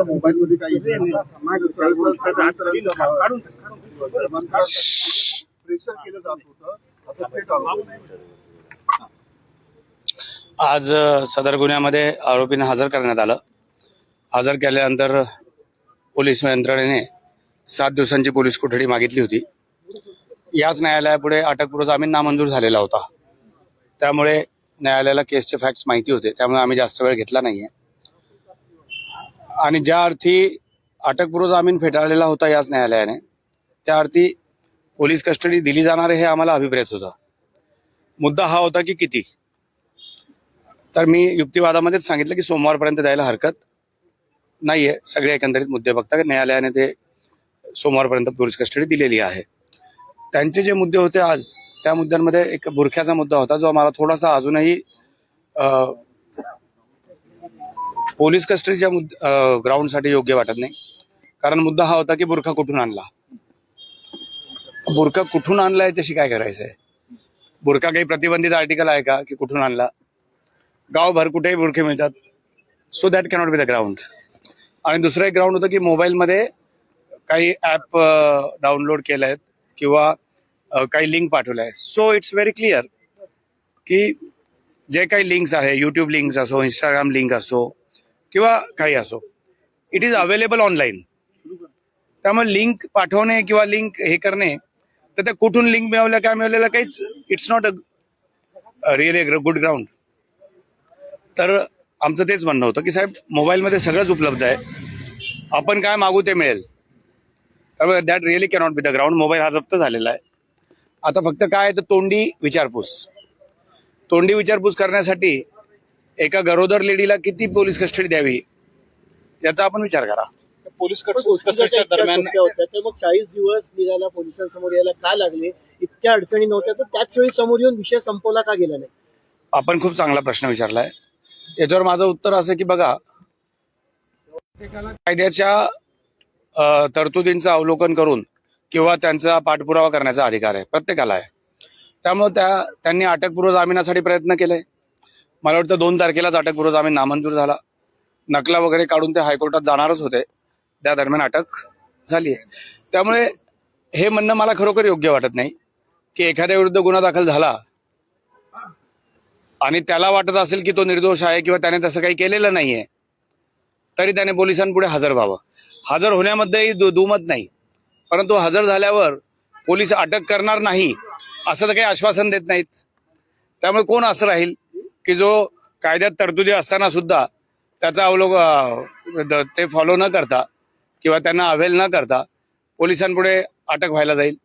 Mobile मध्ये काही pressure केलं जात होतं असं थेट आरोप आहे. आज सदर गुन्ह्यामध्ये आरोपींना हजर करण्यात आलं. हजर केल्यानंतर पोलीस यंत्रणेने 7 दिवसांची पोलीस कोठडी मागितली होती. याच न्यायालयापुढे अटकपूर्व जामीन नामंजूर झालेला होता. त्यामुळे न्यायालयाला केसचे फॅक्ट्स माहिती होते, त्यामुळे आम्ही जास्त वेळ घेतला नाहीये. आणि ज्या अर्थी अटकपूर्व जामीन फेटाळलेला होता याच न्यायालयाने, त्या अर्थी पोलीस कस्टडी दिली जाणार हे आम्हाला अभिप्रेत होतं. मुद्दा हा होता की किती. तर मी युक्तिवादामध्येच सांगितलं की सोमवारपर्यंत द्यायला हरकत नाहीये. सगळे एकंदरीत मुद्दे बघता न्यायालयाने ते सोमवारपर्यंत पोलीस कस्टडी दिलेली आहे. त्यांचे जे मुद्दे होते आज, त्या मुद्द्यांमध्ये एक बुरख्याचा मुद्दा होता जो मला थोडासा अजूनही पोलीस कस्टडीच्या ग्राउंडसाठी योग्य वाटत नाही. कारण मुद्दा हा होता की बुरखा कुठून आणला. बुरखा कुठून आणला याच्याशी काय करायचं आहे. बुरखा काही प्रतिबंधित आर्टिकल आहे का की कुठून आणला. गावभर कुठेही बुरखे मिळतात. So that cannot be the ground. आणि दुसरं एक ग्राउंड होतं की मोबाईलमध्ये काही ॲप डाउनलोड केले आहेत किंवा काही लिंक पाठवल्या आहेत. सो इट्स व्हेरी क्लिअर की जे काही लिंक्स आहे, यूट्यूब लिंक्स असो, इंस्टाग्राम लिंक असो किंवा काही असो, इट इज अवेलेबल ऑनलाईन. त्यामुळे लिंक पाठवणे किंवा लिंक हे करणे, तर त्या कुठून लिंक मिळवल्या काय मिळवलेलं काहीच, it's not a really good ground. तर आमचं तेच म्हणणं होतं की साहेब, मोबाईलमध्ये सगळंच उपलब्ध आहे, आपण काय मागू ते मिळेल. त्यामुळे that really cannot be the ground. Mobile हा जप्त झालेला आहे. आता फक्त काय तर तोंडी विचारपूस करण्यासाठी एका गरोदर लेडीला किती पोलीस कस्टडी द्यावी याचा आपण विचार करा. पोलीस कस्टडीच्या दरम्यान तर मग 40 दिवस निघायला पोलिसांसमोर यायला का लागले. इतक्या अडचणी नव्हत्या तर त्याच वेळी समोर येऊन विषय संपवला का गेला नाही. आपण खूप चांगला प्रश्न विचारलाय. याच्यावर माझं उत्तर असं की बघा, कायद्याच्या तरतुदींचं अवलोकन करून किंवा त्यांचा पाठपुरावा करण्याचा अधिकार आहे प्रत्येकाला आहे. त्यामुळे त्यांनी अटकपूर्व जामिनासाठी प्रयत्न केले. मला वाटतं 2 तारखेलाच अटकपूर्व जामीन नामंजूर झाला. नकला वगैरे काढून ते हायकोर्टात जाणारच होते. त्या दरम्यान अटक झाली आहे. त्यामुळे हे म्हणणं मला खरोखर योग्य वाटत नाही की एखाद्या विरुद्ध गुन्हा दाखल झाला आणि त्याला वाटत असेल की तो निर्दोष आहे किंवा त्याने तसं काही केलेलं नाहीये, तरी त्याने पोलिसांपुढे हजर व्हावं. हजर होण्यामध्येही दुमत नाही, परंतु हजर झाल्यावर पोलीस अटक करणार नाही असं तर काही आश्वासन देत नाहीत. त्यामुळे कोण असं राहील की जो कायद्यात तरतुदी असताना सुद्धा त्याचा ते फॉलो न करता किंवा त्यांना अवेल न करता पोलिसांपुढे अटक व्हायला जाईल.